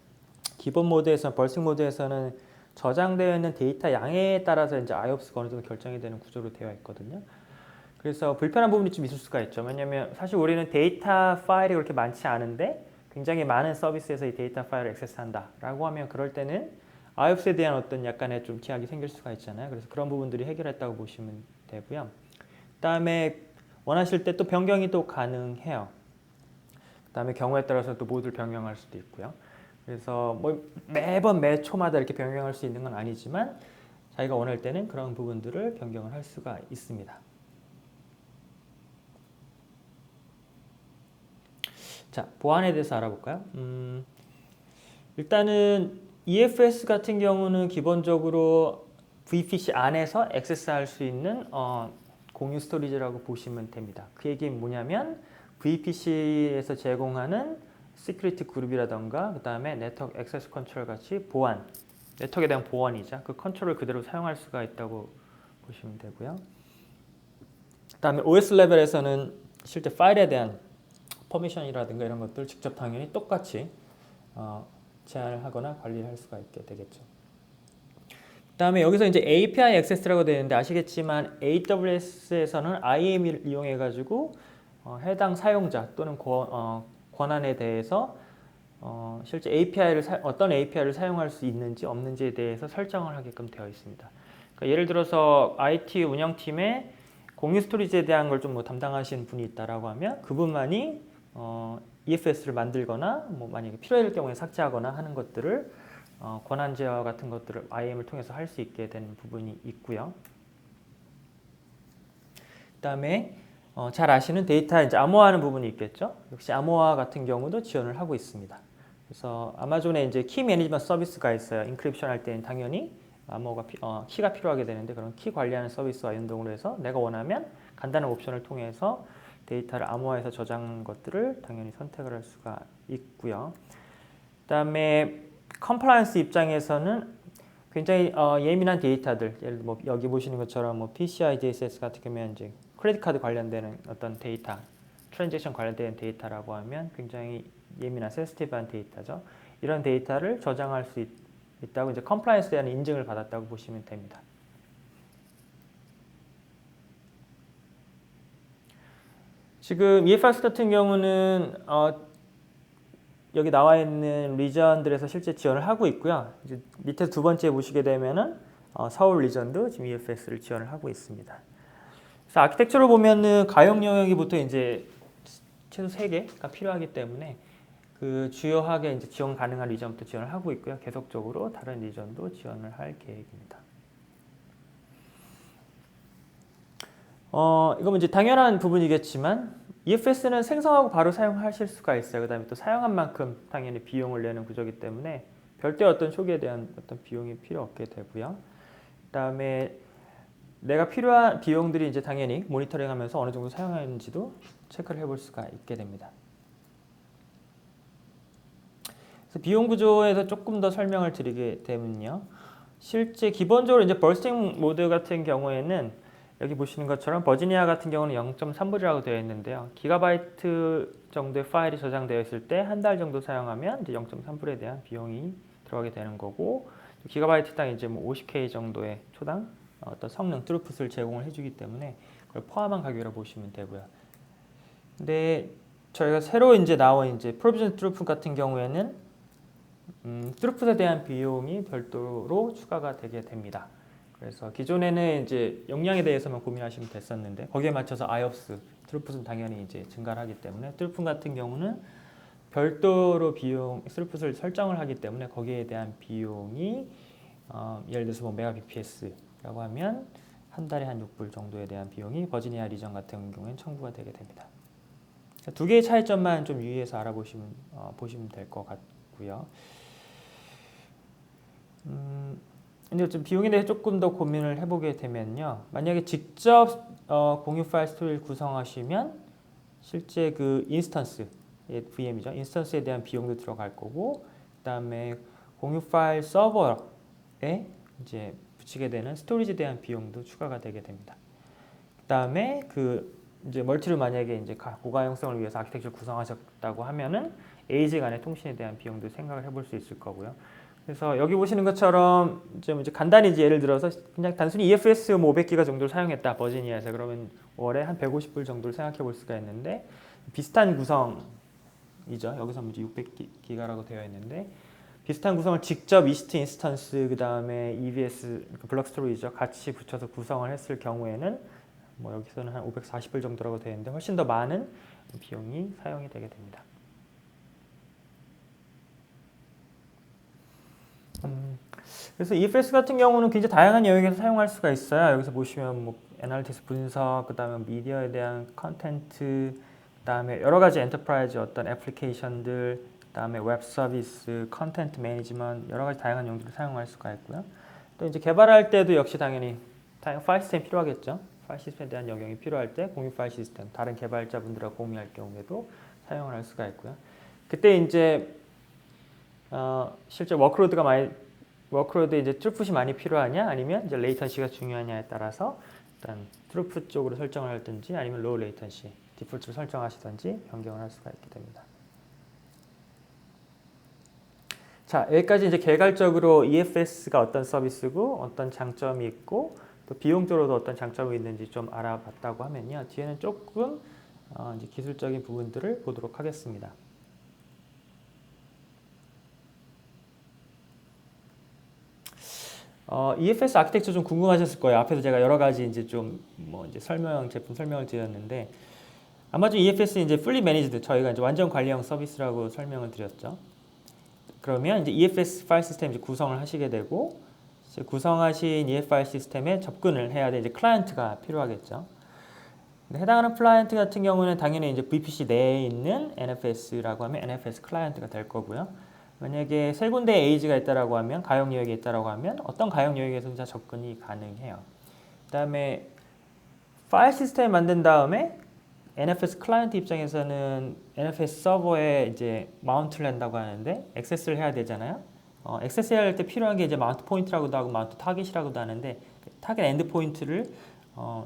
기본 모드에서 bursting 모드에서는 저장되어 있는 데이터 양에 따라서 이제 IOPS가 어느 정도 결정이 되는 구조로 되어 있거든요. 그래서 불편한 부분이 좀 있을 수가 있죠. 왜냐하면 사실 우리는 데이터 파일이 그렇게 많지 않은데 굉장히 많은 서비스에서 이 데이터 파일을 액세스한다라고 하면 그럴 때는 IOPS에 대한 어떤 약간의 좀 제약이 생길 수가 있잖아요. 그래서 그런 부분들이 해결했다고 보시면 되고요. 그다음에 원하실 때 또 변경이 또 가능해요. 그다음에 경우에 따라서 또 모드를 변경할 수도 있고요. 그래서 매번 매 초마다 이렇게 변경할 수 있는 건 아니지만 자기가 원할 때는 그런 부분들을 변경을 할 수가 있습니다. 자, 보안에 대해서 알아볼까요? 일단은 EFS 같은 경우는 기본적으로 VPC 안에서 액세스할 수 있는 공유 스토리지라고 보시면 됩니다. 그 얘기는 뭐냐면 VPC에서 제공하는 시큐리티 그룹이라던가 그 다음에 네트워크 액세스 컨트롤 같이 보안, 네트워크에 대한 보안이죠. 그 컨트롤을 그대로 사용할 수가 있다고 보시면 되고요. 그 다음에 OS 레벨에서는 실제 파일에 대한 퍼미션이라든가 이런 것들 직접 당연히 똑같이 제한을 하거나 관리를 할 수가 있게 되겠죠. 그 다음에 여기서 이제 API 액세스라고 되어 있는데 아시겠지만 AWS에서는 IAM을 이용해 가지고 해당 사용자 또는 권한에 대해서 실제 어떤 API를 사용할 수 있는지 없는지에 대해서 설정을 하게끔 되어 있습니다. 그러니까 예를 들어서 IT 운영팀에 공유 스토리지에 대한 걸 좀 담당하시는 분이 있다라고 하면 그분만이 EFS를 만들거나 만약에 필요할 경우에 삭제하거나 하는 것들을 권한 제어 같은 것들을 IAM을 통해서 할 수 있게 되는 부분이 있고요. 그다음에 잘 아시는 데이터 이제 암호화하는 부분이 있겠죠. 역시 암호화 같은 경우도 지원을 하고 있습니다. 그래서 아마존에 이제 키 매니지먼트 서비스가 있어요. 인크립션 할 때는 당연히 암호가 키가 필요하게 되는데 그런 키 관리하는 서비스와 연동을 해서 내가 원하면 간단한 옵션을 통해서 데이터를 암호화해서 저장하는 것들을 당연히 선택을 할 수가 있고요. 그다음에 컴플라이언스 입장에서는 굉장히 예민한 데이터들, 예를 들어 여기 보시는 것처럼 PCI DSS 같은 경우면 이제 크레딧 카드 관련되는 어떤 데이터, 트랜잭션 관련된 데이터라고 하면 굉장히 예민한 센시티브한 데이터죠. 이런 데이터를 저장할 수 있다고 이제 컴플라이언스에 대한 인증을 받았다고 보시면 됩니다. 지금 EFS 같은 경우는 여기 나와 있는 리전들에서 실제 지원을 하고 있고요. 이제 밑에 두 번째 보시게 되면은 서울 리전도 지금 EFS를 지원을 하고 있습니다. 그래서 아키텍처를 보면은 가용 영역이부터 이제 최소 3개가 필요하기 때문에 그 주요하게 이제 지원 가능한 리전부터 지원을 하고 있고요. 계속적으로 다른 리전도 지원을 할 계획입니다. 이건 이제 당연한 부분이겠지만 EFS는 생성하고 바로 사용하실 수가 있어요. 그다음에 또 사용한 만큼 당연히 비용을 내는 구조이기 때문에 별도의 어떤 초기에 대한 어떤 비용이 필요 없게 되고요. 그다음에 내가 필요한 비용들이 이제 당연히 모니터링하면서 어느 정도 사용하는지도 체크를 해볼 수가 있게 됩니다. 그래서 비용 구조에서 조금 더 설명을 드리게 되면요. 실제 기본적으로 이제 버스팅 모드 같은 경우에는 여기 보시는 것처럼 버지니아 같은 경우는 0.3불이라고 되어 있는데요. 기가바이트 정도의 파일이 저장되어 있을 때 한 달 정도 사용하면 이제 0.3불에 대한 비용이 들어가게 되는 거고, 기가바이트당 이제 뭐 50K 정도의 초당 어떤 성능 트루풋을 제공을 해주기 때문에 그걸 포함한 가격이라고 보시면 되고요. 근데 저희가 새로 이제 나온 이제 프로비전 트루풋 같은 경우에는 트루풋에 대한 비용이 별도로 추가가 되게 됩니다. 그래서 기존에는 이제 용량에 대해서만 고민하시면 됐었는데 거기에 맞춰서 IOPS, 트루풋은 당연히 이제 증가를 하기 때문에 트루풋 같은 경우는 별도로 비용, 트루풋을 설정을 하기 때문에 거기에 대한 비용이 예를 들어서 뭐 메가bps라고 하면 한 달에 한 6불 정도에 대한 비용이 버지니아 리전 같은 경우에는 청구가 되게 됩니다. 두 개의 차이점만 좀 유의해서 알아보시면 보시면 될 것 같고요. 근데 좀 비용에 대해 조금 더 고민을 해보게 되면요. 만약에 직접 공유 파일 스토리를 구성하시면 실제 그 인스턴스, VM이죠. 인스턴스에 대한 비용도 들어갈 거고, 그다음에 공유 파일 서버에 이제 붙이게 되는 스토리지에 대한 비용도 추가가 되게 됩니다. 그다음에 그 이제 멀티를 만약에 이제 고가용성을 위해서 아키텍처를 구성하셨다고 하면은 에이지 간의 통신에 대한 비용도 생각을 해볼 수 있을 거고요. 그래서 여기 보시는 것처럼 좀 이제 간단히 이제 예를 들어서 그냥 단순히 EFS 500기가 정도를 사용했다 버지니아에서, 그러면 월에 한 150불 정도를 생각해 볼 수가 있는데 비슷한 구성이죠. 여기서 이제 600기가라고 되어 있는데 비슷한 구성을 직접 이스트 인스턴스 그 다음에 EBS 블록 스토리지죠 같이 붙여서 구성을 했을 경우에는 뭐 여기서는 한 540불 정도라고 되어 있는데 훨씬 더 많은 비용이 사용이 되게 됩니다. 그래서 EFS 같은 경우는 굉장히 다양한 영역에서 사용할 수가 있어요. 여기서 보시면 뭐 애널리티스 분석, 그다음에 미디어에 대한 컨텐트, 그다음에 여러 가지 엔터프라이즈 어떤 애플리케이션들, 그다음에 웹 서비스, 컨텐트 매니지먼트 여러 가지 다양한 용도로 사용할 수가 있고요. 또 이제 개발할 때도 역시 당연히 파일 시스템이 필요하겠죠. 파일 시스템에 대한 영역이 필요할 때 공유 파일 시스템, 다른 개발자분들하고 공유할 경우에도 사용을 할 수가 있고요. 그때 이제 실제 워크로드에 이제 트루풋이 많이 필요하냐 아니면 이제 레이턴시가 중요하냐에 따라서 일단 트루풋 쪽으로 설정을 하든지 아니면 로우 레이턴시 디폴트로 설정하시든지 변경을 할 수가 있게 됩니다. 자, 여기까지 이제 개괄적으로 EFS가 어떤 서비스고 어떤 장점이 있고 또 비용적으로도 어떤 장점이 있는지 좀 알아봤다고 하면요. 뒤에는 조금 이제 기술적인 부분들을 보도록 하겠습니다. EFS 아키텍처 좀 궁금하셨을 거예요. 앞에서 제가 여러 가지 이제 좀 뭐 이제 제품 설명을 드렸는데 아마존 EFS 이제 fully managed 저희가 이제 완전 관리형 서비스라고 설명을 드렸죠. 그러면 이제 EFS 파일 시스템 이제 구성을 하시게 되고 이제 구성하신 EFS 파일 시스템에 접근을 해야 될 이제 클라이언트가 필요하겠죠. 해당하는 클라이언트 같은 경우는 당연히 이제 VPC 내에 있는 NFS라고 하면 NFS 클라이언트가 될 거고요. 만약에 세 군데의 에이지가 있다라고 하면 가용 영역이 있다라고 하면 어떤 가용 영역에서는 다 접근이 가능해요. 그다음에 파일 시스템 만든 다음에 NFS 클라이언트 입장에서는 NFS 서버에 이제 마운트를 한다고 하는데 액세스를 해야 되잖아요. 액세스해야 할 때 필요한 게 이제 마운트 포인트라고도 하고 마운트 타깃이라고도 하는데 타깃 엔드 포인트를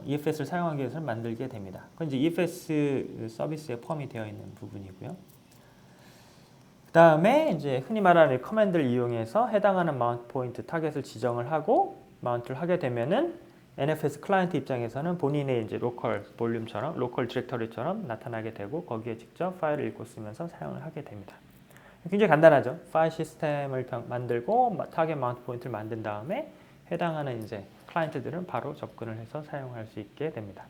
EFS를 사용하기 위해서 만들게 됩니다. 그건 이제 EFS 서비스에 포함이 되어 있는 부분이고요. 그 다음에 이제 흔히 말하는 커맨드를 이용해서 해당하는 마운트 포인트 타겟을 지정을 하고 마운트를 하게 되면은 NFS 클라이언트 입장에서는 본인의 이제 로컬 볼륨처럼 로컬 디렉터리처럼 나타나게 되고 거기에 직접 파일을 읽고 쓰면서 사용을 하게 됩니다. 굉장히 간단하죠. 파일 시스템을 만들고 타겟 마운트 포인트를 만든 다음에 해당하는 이제 클라이언트들은 바로 접근을 해서 사용할 수 있게 됩니다.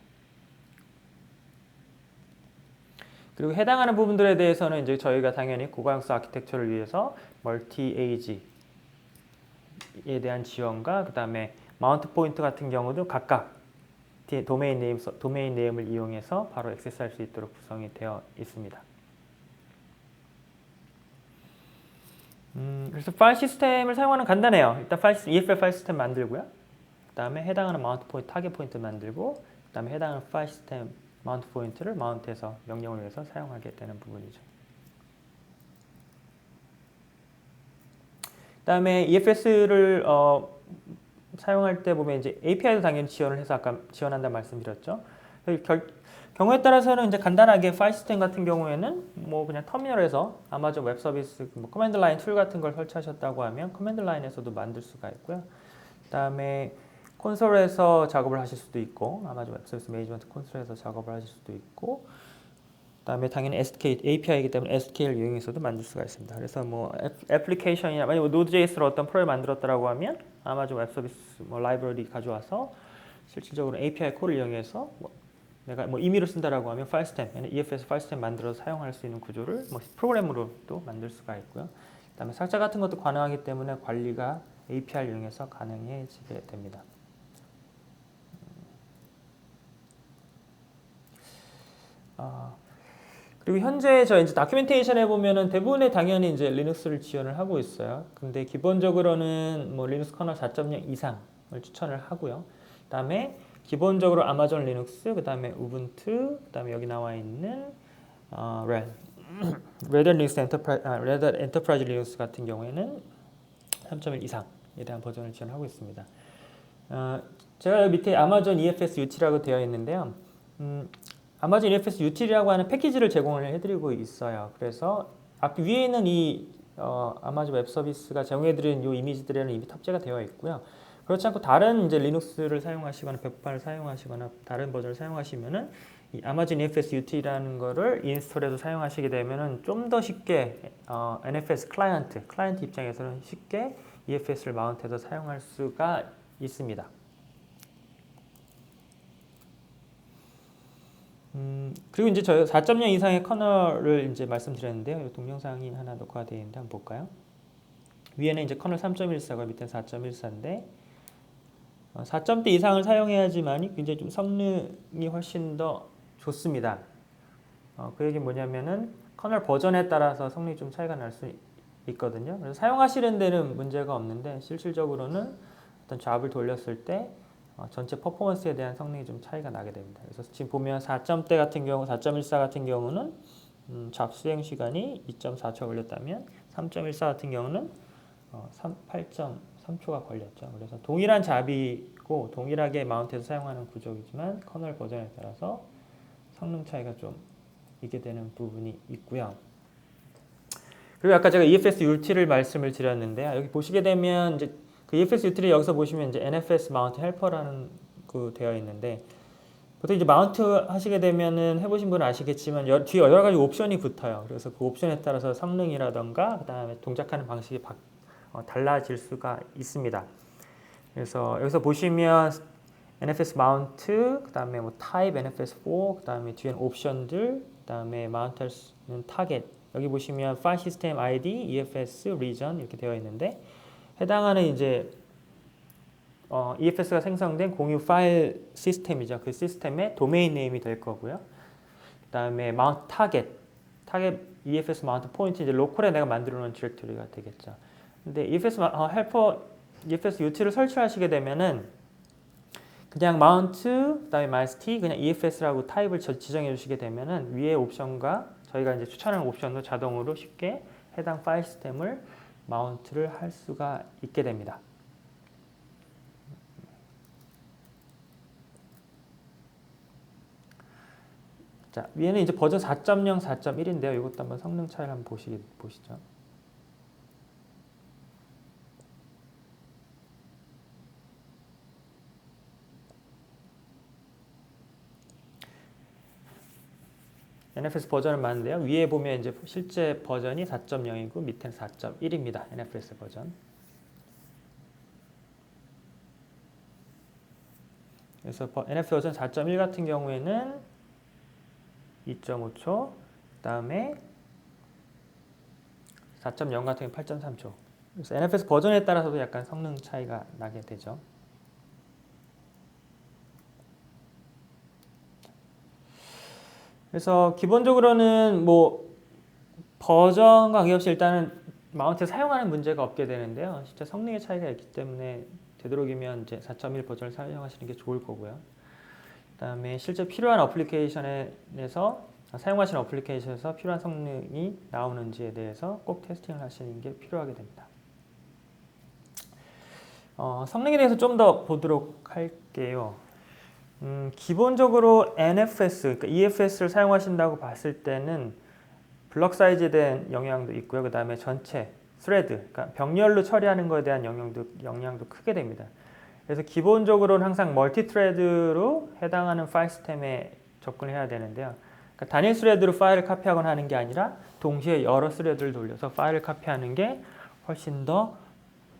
그리고 해당하는 부분들에 대해서는 이제 저희가 당연히 고가역수 아키텍처를 위해서 멀티 에이지에 대한 지원과 그 다음에 마운트 포인트 같은 경우도 각각 도메인 네임을 이용해서 바로 액세스할 수 있도록 구성이 되어 있습니다. 그래서 파일 시스템을 사용하는 간단해요. 일단 EFL 파일 시스템 만들고요. 그 다음에 해당하는 마운트 포인트, 타겟 포인트 만들고 그 다음에 해당하는 파일 시스템 마운트 포인트를 마운트해서 명령을 위해서 사용하게 되는 부분이죠. 그 다음에 EFS를 사용할 때 보면 이제 API도 당연히 지원을 해서 아까 지원한다는 말씀드렸죠. 경우에 따라서는 이제 간단하게 파일 시스템 같은 경우에는 뭐 그냥 터미널에서 아마존 웹 서비스 뭐 커맨드 라인 툴 같은 걸 설치하셨다고 하면 커맨드 라인에서도 만들 수가 있고요. 그다음에 콘솔에서 작업을 하실 수도 있고 아마존 웹 서비스 매니지먼트 콘솔에서 작업을 하실 수도 있고 그다음에 당연히 SDK API이기 때문에 SDK를 이용해서도 만들 수가 있습니다. 그래서 뭐 애플리케이션이나 만약 Node.js로 어떤 프로그램을 만들었다라고 하면 아마존 웹 서비스 뭐 라이브러리 가져와서 실질적으로 API 콜을 이용해서 내가 뭐 임의로 쓴다라고 하면 파일 시스템, EFS 파일 시스템 만들어서 사용할 수 있는 구조를 뭐 프로그램으로도 만들 수가 있고요. 그다음에 삭제 같은 것도 가능하기 때문에 관리가 API를 이용해서 가능해지게 됩니다. 그리고 현재 저 이제 다큐멘테이션에 보면은 대부분의 당연히 이제 리눅스를 지원을 하고 있어요. 근데 기본적으로는 뭐 리눅스 커널 4.0 이상을 추천을 하고요. 그다음에 기본적으로 아마존 리눅스, 그다음에 우분투, 그다음에 여기 나와 있는 레드 엔터프라이즈 리눅스 같은 경우에는 3.1 이상에 대한 버전을 지원하고 있습니다. 제가 여기 밑에 아마존 EFS UT라고 되어 있는데요. 아마존 EFS UT라고 하는 패키지를 제공을 해드리고 있어요. 그래서 앞 위에 있는 이 아마존 웹 서비스가 제공해드리는 이 이미지들에는 이미 탑재가 되어 있고요. 그렇지 않고 다른 이제 리눅스를 사용하시거나 백판을 사용하시거나 다른 버전을 사용하시면은 이 아마존 EFS UT라는 거를 인스톨해서 사용하시게 되면은 좀 더 쉽게 NFS 클라이언트 입장에서는 쉽게 EFS를 마운트해서 사용할 수가 있습니다. 그리고 이제 저희 4.0 이상의 커널을 이제 말씀드렸는데요. 이 동영상이 하나 녹화되어 있는데 한번 볼까요? 위에는 이제 커널 3.14고 밑에는 4.14인데 4점대 이상을 사용해야지만이 굉장히 좀 성능이 훨씬 더 좋습니다. 그 얘기는 뭐냐면은 커널 버전에 따라서 성능이 좀 차이가 날 수 있거든요. 그래서 사용하시는 데는 문제가 없는데 실질적으로는 어떤 잡을 돌렸을 때 전체 퍼포먼스에 대한 성능이 좀 차이가 나게 됩니다. 그래서 지금 보면 4점대 같은 경우, 4.14 같은 경우는 잡 수행 시간이 2.4초 걸렸다면 3.14 같은 경우는 8.3초가 걸렸죠. 그래서 동일한 잡이고 동일하게 마운트해서 사용하는 구조이지만 커널 버전에 따라서 성능 차이가 좀 있게 되는 부분이 있고요. 그리고 아까 제가 EFS UT를 말씀을 드렸는데요. 여기 보시게 되면 이제 그 EFS UT를 여기서 보시면 이제 NFS 마운트 헬퍼라는 그 되어 있는데 보통 이제 마운트 하시게 되면은 해보신 분은 아시겠지만 뒤에 여러 가지 옵션이 붙어요. 그래서 그 옵션에 따라서 성능이라던가 그 다음에 동작하는 방식이 달라질 수가 있습니다. 그래서 여기서 보시면 NFS 마운트, 그 다음에 뭐 타입 NFS4, 그 다음에 뒤엔 옵션들, 그 다음에 마운트는 타겟. 여기 보시면 파일 시스템 ID, EFS, region 이렇게 되어 있는데 해당하는 이제 EFS가 생성된 공유 파일 시스템이죠. 그 시스템의 도메인 네임이 될 거고요. 그 다음에 마운트 타겟 EFS 마운트 포인트 이제 로컬에 내가 만들어 놓은 디렉토리가 되겠죠. 근데 EFS 헬퍼 EFS UT를 설치하시게 되면은 그냥 마운트 그다음에 -t 그냥 EFS라고 타입을 지정해 주시게 되면은 위에 옵션과 저희가 이제 추천하는 옵션도 자동으로 쉽게 해당 파일 시스템을 마운트를 할 수가 있게 됩니다. 자, 위에는 이제 버전 4.0, 4.1인데요. 이것도 한번 성능 차이를 한번 보시죠. NFS 버전은 많은데요. 위에 보면 이제 실제 버전이 4.0이고 밑에는 4.1입니다. NFS 버전. 그래서 NFS 버전 4.1 같은 경우에는 2.5초, 그다음에 4.0 같은 경우는 8.3초. 그래서 NFS 버전에 따라서도 약간 성능 차이가 나게 되죠. 그래서 기본적으로는 뭐 버전과 관계없이 일단은 마운트에 사용하는 문제가 없게 되는데요. 진짜 성능의 차이가 있기 때문에 되도록이면 이제 4.1 버전을 사용하시는 게 좋을 거고요. 그다음에 실제 필요한 어플리케이션에서 사용하시는 어플리케이션에서 필요한 성능이 나오는지에 대해서 꼭 테스팅을 하시는 게 필요하게 됩니다. 성능에 대해서 좀 더 보도록 할게요. 기본적으로 NFS, 그러니까 EFS를 사용하신다고 봤을 때는 블럭 사이즈에 대한 영향도 있고요. 그 다음에 전체 스레드, 그러니까 병렬로 처리하는 것에 대한 영향도 크게 됩니다. 그래서 기본적으로는 항상 멀티 트레드로 해당하는 파일 시스템에 접근해야 되는데요. 그러니까 단일 스레드로 파일을 카피하거나 하는 게 아니라 동시에 여러 스레드를 돌려서 파일을 카피하는 게 훨씬 더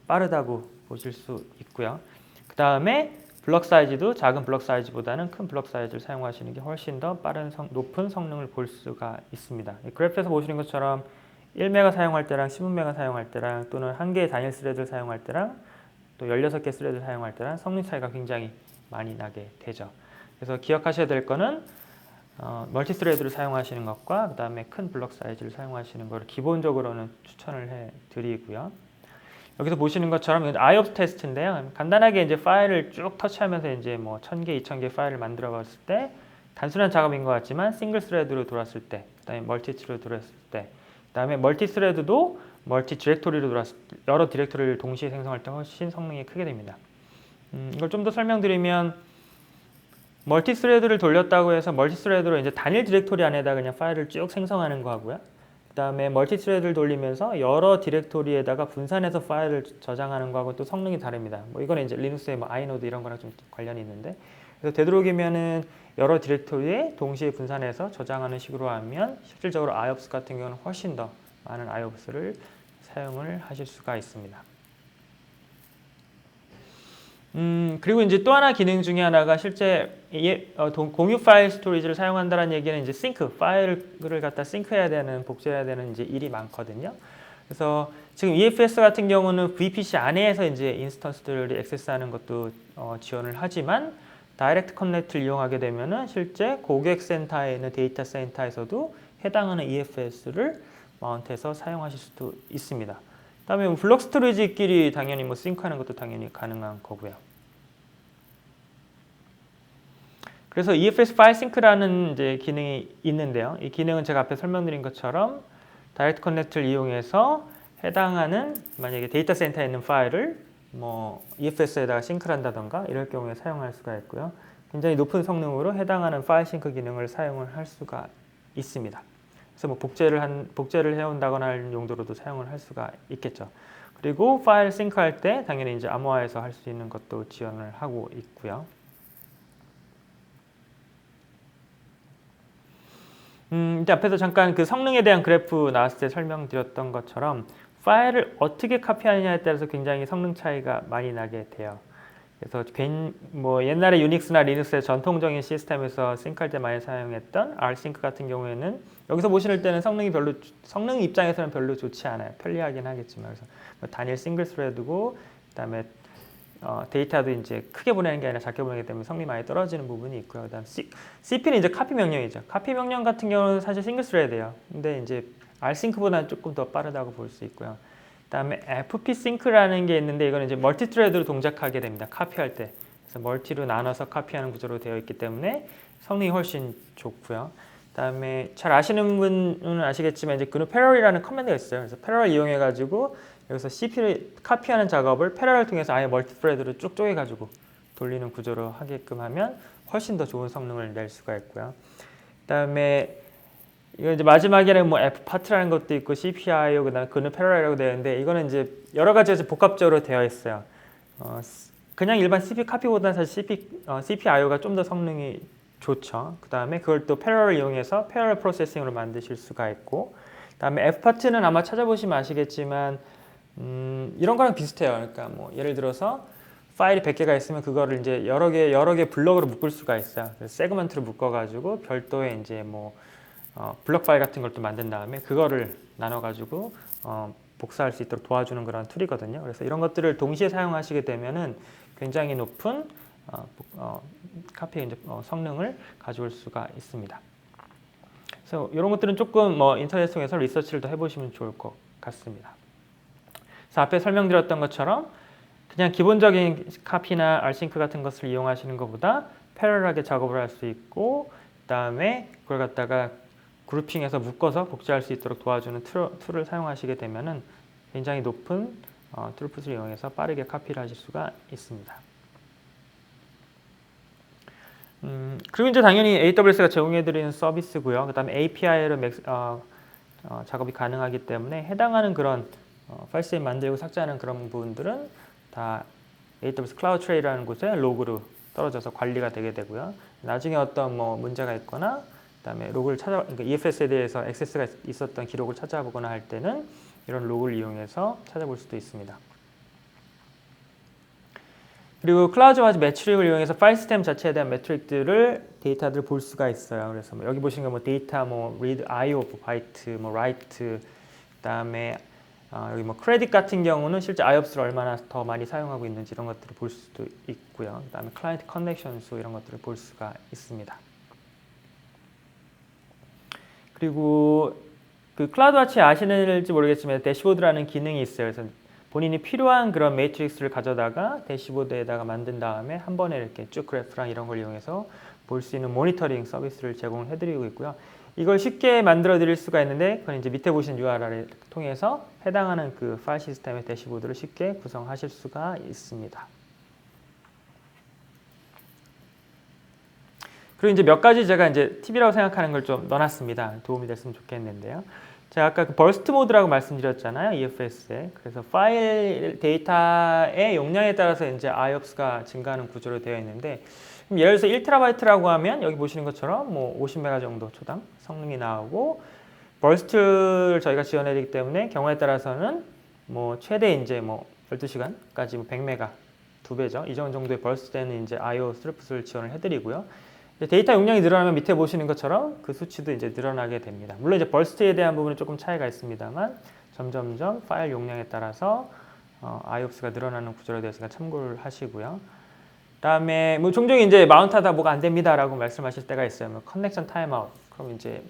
빠르다고 보실 수 있고요. 그 다음에 블럭 사이즈도 작은 블럭 사이즈보다는 큰 블럭 사이즈를 사용하시는 게 훨씬 더 빠른 높은 성능을 볼 수가 있습니다. 그래프에서 보시는 것처럼 1메가 사용할 때랑 15메가 사용할 때랑 또는 한 개의 단일 스레드를 사용할 때랑 또 16개 스레드를 사용할 때랑 성능 차이가 굉장히 많이 나게 되죠. 그래서 기억하셔야 될 거는 멀티 스레드를 사용하시는 것과 그 다음에 큰 블럭 사이즈를 사용하시는 것을 기본적으로는 추천을 해 드리고요. 여기서 보시는 것처럼 이건 IOPS 테스트인데요. 간단하게 이제 파일을 쭉 터치하면서 이제 뭐 1000개, 2000개 파일을 만들어 봤을 때 단순한 작업인 것 같지만 싱글 스레드로 돌았을 때, 그다음에 멀티 스레드로 돌았을 때, 그다음에 멀티 스레드도 멀티 디렉토리로 돌았을 때, 여러 디렉토리를 동시에 생성할 때 훨씬 성능이 크게 됩니다. 이걸 좀 더 설명드리면 멀티 스레드를 돌렸다고 해서 멀티 스레드로 이제 단일 디렉토리 안에다 그냥 파일을 쭉 생성하는 거 하고요. 그 다음에 멀티 스레드를 돌리면서 여러 디렉토리에다가 분산해서 파일을 저장하는 거하고 또 성능이 다릅니다. 뭐 이거는 이제 리눅스의 뭐 아이노드 이런 거랑 좀 관련이 있는데, 그래서 되도록이면은 여러 디렉토리에 동시에 분산해서 저장하는 식으로 하면 실질적으로 IOPS 같은 경우는 훨씬 더 많은 IOPS를 사용을 하실 수가 있습니다. 그리고 이제 또 하나 기능 중에 하나가 실제 공유 파일 스토리지를 사용한다는 얘기는 이제 싱크, 파일을 갖다 싱크해야 되는, 복제해야 되는 이제 일이 많거든요. 그래서 지금 EFS 같은 경우는 VPC 안에서 이제 인스턴스들을 액세스하는 것도 지원을 하지만 다이렉트 커넥트를 이용하게 되면은 실제 고객 센터에 있는 데이터 센터에서도 해당하는 EFS를 마운트해서 사용하실 수도 있습니다. 그다음에 블록 스토리지끼리 당연히 뭐 싱크하는 것도 당연히 가능한 거고요. 그래서 EFS 파일 싱크라는 이제 기능이 있는데요. 이 기능은 제가 앞에 설명드린 것처럼 다이렉트 커넥트를 이용해서 해당하는 만약에 데이터 센터에 있는 파일을 뭐 EFS에다가 싱크를 한다던가 이럴 경우에 사용할 수가 있고요. 굉장히 높은 성능으로 해당하는 파일 싱크 기능을 사용을 할 수가 있습니다. 그래서 뭐 복제를 해온다거나 하는 용도로도 사용을 할 수가 있겠죠. 그리고 파일 싱크할 때 당연히 이제 암호화해서 할 수 있는 것도 지원을 하고 있고요. 이제 앞에서 잠깐 그 성능에 대한 그래프 나왔을 때 설명드렸던 것처럼 파일을 어떻게 카피하느냐에 따라서 굉장히 성능 차이가 많이 나게 돼요. 그래서 뭐 옛날에 유닉스나 리눅스의 전통적인 시스템에서 싱크할 때 많이 사용했던 rsync 같은 경우에는 여기서 보실 때는 성능 입장에서는 별로 좋지 않아요. 편리하긴 하겠지만 그래서 뭐 단일 싱글 스레드고 그다음에 데이터도 이제 크게 보내는 게 아니라 작게 보내기 때문에 성능이 많이 떨어지는 부분이 있고요. 그다음 CP는 이제 카피 명령이죠. 카피 명령 같은 경우는 사실 싱글 스레드예요. 근데 이제 rsync보다는 조금 더 빠르다고 볼 수 있고요. 그다음에 FP 싱크라는 게 있는데 이거는 이제 멀티 트레드로 동작하게 됩니다. 카피할 때. 그래서 멀티로 나눠서 카피하는 구조로 되어 있기 때문에 성능이 훨씬 좋고요. 그다음에 잘 아시는 분은 아시겠지만 이제 GNU 패럴이라는 커맨드가 있어요. 그래서 패럴 이용해 가지고 여기서 CP를 카피하는 작업을 패럴을 통해서 아예 멀티 트레드로 쭉 쪼개 가지고 돌리는 구조로 하게끔 하면 훨씬 더 좋은 성능을 낼 수가 있고요. 그다음에 이거 이제 마지막에는 뭐 F 파트라는 것도 있고 CPIO 그다음에 그는 패러렐이라고 되어 있는데 이거는 이제 여러 가지에서 복합적으로 되어 있어요. 그냥 일반 CP 카피보다는 사실 CPIO가 좀 더 성능이 좋죠. 그다음에 그걸 또 패러렐 이용해서 패러렐 프로세싱으로 만드실 수가 있고, 그다음에 F 파트는 아마 찾아보시면 아시겠지만 이런 거랑 비슷해요. 그러니까 뭐 예를 들어서 파일이 100개가 있으면 그거를 이제 여러 개 블럭으로 묶을 수가 있어요. 그래서 세그먼트로 묶어가지고 별도의 이제 뭐 블럭 파일 같은 걸 또 만든 다음에 그거를 나눠가지고 복사할 수 있도록 도와주는 그런 툴이거든요. 그래서 이런 것들을 동시에 사용하시게 되면은 굉장히 높은 카피 성능을 가져올 수가 있습니다. 그래서 이런 것들은 조금 뭐 인터넷 통해서 리서치를 더 해보시면 좋을 것 같습니다. 그래서 앞에 설명드렸던 것처럼 그냥 기본적인 카피나 알싱크 같은 것을 이용하시는 것보다 패러럴하게 작업을 할 수 있고, 그다음에 그걸 갖다가 그룹핑해서 묶어서 복제할 수 있도록 도와주는 툴을 사용하시게 되면은 굉장히 높은 트루풋을 이용해서 빠르게 카피를 하실 수가 있습니다. 그리고 이제 당연히 AWS가 제공해드리는 서비스고요. 그다음에 API로 작업이 가능하기 때문에 해당하는 그런 파일 시스템 만들고 삭제하는 그런 부분들은 다 AWS 클라우드 트레이라는 곳에 로그로 떨어져서 관리가 되게 되고요. 나중에 어떤 뭐 문제가 있거나 그다음에 로그를 그러니까 EFS에 대해서 액세스가 있었던 기록을 찾아보거나 할 때는 이런 로그를 이용해서 찾아볼 수도 있습니다. 그리고 클라우드와즈 매트릭을 이용해서 파일 시스템 자체에 대한 매트릭들을 데이터들을 볼 수가 있어요. 그래서 뭐 여기 보시는 거 데이터 read IO 바이트, write, 그다음에 여기 크레딧 같은 경우는 실제 IOPS를 얼마나 더 많이 사용하고 있는지 이런 것들을 볼 수도 있고요. 그다음에 클라이언트 커넥션 수 이런 것들을 볼 수가 있습니다. 그리고 그 클라우드와치 아시는지 모르겠지만 대시보드라는 기능이 있어요. 그래서 본인이 필요한 그런 매트릭스를 가져다가 대시보드에다가 만든 다음에 한 번에 이렇게 쭉 그래프랑 이런 걸 이용해서 볼 수 있는 모니터링 서비스를 제공해 드리고 있고요. 이걸 쉽게 만들어 드릴 수가 있는데 그건 이제 밑에 보신 URL을 통해서 해당하는 그 파일 시스템의 대시보드를 쉽게 구성하실 수가 있습니다. 그리고 이제 몇 가지 제가 이제 팁이라고 생각하는 걸 좀 넣어놨습니다. 도움이 됐으면 좋겠는데요. 제가 아까 그 버스트 모드라고 말씀드렸잖아요. EFS에. 그래서 파일 데이터의 용량에 따라서 이제 IOPS가 증가하는 구조로 되어 있는데, 예를 들어서 1TB라고 하면 여기 보시는 것처럼 뭐 50메가 정도 초당 성능이 나오고, 버스트를 저희가 지원해드리기 때문에 경우에 따라서는 뭐 최대 이제 뭐 12시간까지 뭐 100메가 2배죠. 이 정도의 버스트 되는 이제 IO 스루풋을 지원을 해드리고요. 데이터 용량이 늘어나면 밑에 보시는 것처럼 그 수치도 이제 늘어나게 됩니다. 물론 이제 버스트에 대한 부분은 조금 차이가 있습니다만 점점점 파일 용량에 따라서 IOPS가 늘어나는 구조로 되어 있으니까 참고를 하시고요. 그다음에 뭐 종종 이제 마운트하다 뭐가 안 됩니다라고 말씀하실 때가 있어요. 뭐 커넥션 타임아웃. 그럼 이제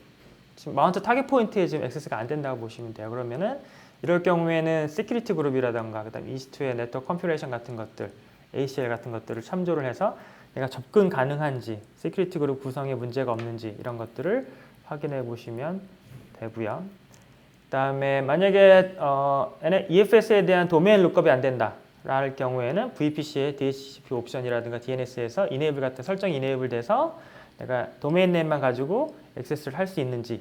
지금 마운트 타겟 포인트에 지금 액세스가 안 된다고 보시면 돼요. 그러면은 이럴 경우에는 시큐리티 그룹이라던가 그다음에 EC2의 네트워크 컴퓨레이션 같은 것들, ACL 같은 것들을 참조를 해서 내가 접근 가능한지, 시큐리티 그룹 구성에 문제가 없는지 이런 것들을 확인해 보시면 되고요. 그다음에 만약에 EFS에 대한 도메인 룩업이 안 된다 랄 경우에는 VPC의 DHCP 옵션이라든가 DNS에서 이네이블 같은 설정이 이네이블 돼서 내가 도메인 네임만 가지고 액세스를 할 수 있는지에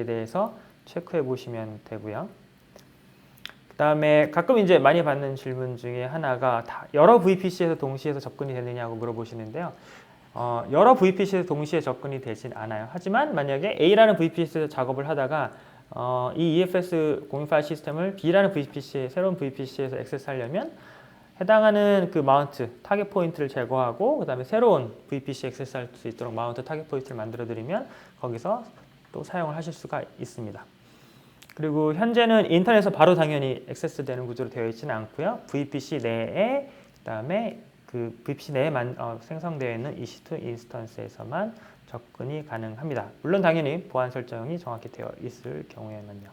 대해서 체크해 보시면 되고요. 그다음에 가끔 이제 많이 받는 질문 중에 하나가 여러 VPC에서 동시에 접근이 되느냐고 물어보시는데요. 여러 VPC에서 동시에 접근이 되진 않아요. 하지만 만약에 A라는 VPC에서 작업을 하다가 이 EFS 공유 파일 시스템을 B라는 새로운 VPC에서 액세스하려면 해당하는 그 마운트 타겟 포인트를 제거하고 그다음에 새로운 VPC 액세스할 수 있도록 마운트 타겟 포인트를 만들어 드리면 거기서 또 사용을 하실 수가 있습니다. 그리고 현재는 인터넷에서 바로 당연히 액세스되는 구조로 되어 있지는 않고요. VPC 내에 그다음에 그 VPC 내에 생성되어 있는 EC2 인스턴스에서만 접근이 가능합니다. 물론 당연히 보안 설정이 정확히 되어 있을 경우에만요.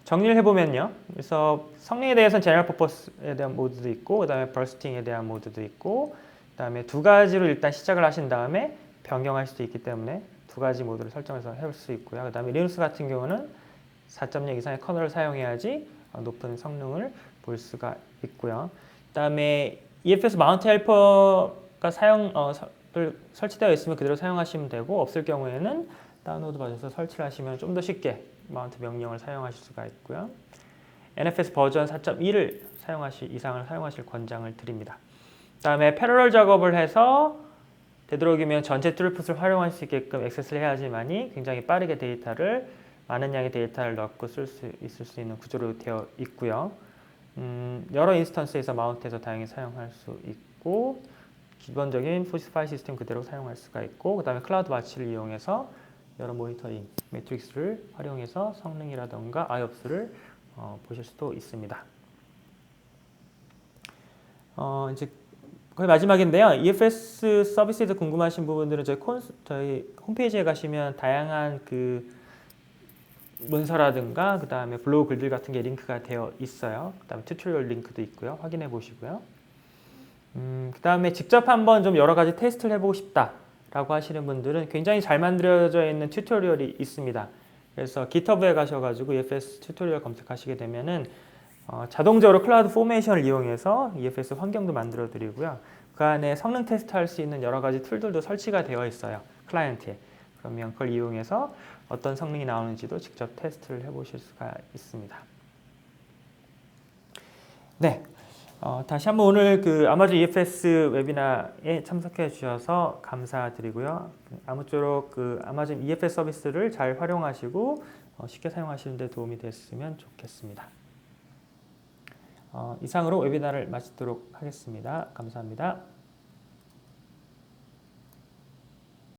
정리를 해보면요. 그래서 성능에 대해서는 제너럴 퍼포스에 대한 모드도 있고 그다음에 버스팅에 대한 모드도 있고 그다음에 두 가지로 일단 시작을 하신 다음에 변경할 수도 있기 때문에 두 가지 모드를 설정해서 해볼 수 있고요. 그 다음에 리눅스 같은 경우는 4.0 이상의 커널을 사용해야지 높은 성능을 볼 수가 있고요. 그 다음에 EFS 마운트 헬퍼가 설치되어 있으면 그대로 사용하시면 되고 없을 경우에는 다운로드 받아서 설치를 하시면 좀 더 쉽게 마운트 명령을 사용하실 수가 있고요. NFS 버전 4.2를 이상을 사용하실 권장을 드립니다. 다음에 패러럴 작업을 해서 되도록이면 전체 트루풋을 활용할 수 있게끔 액세스를 해야지만이 굉장히 빠르게 많은 양의 데이터를 넣고 쓸 수 있을 수 있는 구조로 되어 있고요. 여러 인스턴스에서 마운트해서 다양히 사용할 수 있고 기본적인 파일 시스템 그대로 사용할 수가 있고 그 다음에 클라우드 와치를 이용해서 여러 모니터링 매트릭스를 활용해서 성능이라던가 IOPS를 보실 수도 있습니다. 이제 거의 마지막인데요. EFS 서비스에 대해서 궁금하신 부분들은 저희 홈페이지에 가시면 다양한 그 문서라든가 그 다음에 블로그 글들 같은 게 링크가 되어 있어요. 그 다음에 튜토리얼 링크도 있고요. 확인해 보시고요. 그 다음에 직접 한번 좀 여러 가지 테스트를 해보고 싶다 라고 하시는 분들은 굉장히 잘 만들어져 있는 튜토리얼이 있습니다. 그래서 GitHub에 가셔가지고 EFS 튜토리얼 검색하시게 되면은 자동적으로 클라우드 포메이션을 이용해서 EFS 환경도 만들어 드리고요. 그 안에 성능 테스트 할 수 있는 여러 가지 툴들도 설치가 되어 있어요. 클라이언트에. 그러면 그걸 이용해서 어떤 성능이 나오는지도 직접 테스트를 해보실 수가 있습니다. 네. 다시 한번 오늘 그 아마존 EFS 웨비나에 참석해 주셔서 감사드리고요. 아무쪼록 그 아마존 EFS 서비스를 잘 활용하시고 쉽게 사용하시는 데 도움이 됐으면 좋겠습니다. 이상으로 웨비나를 마치도록 하겠습니다. 감사합니다.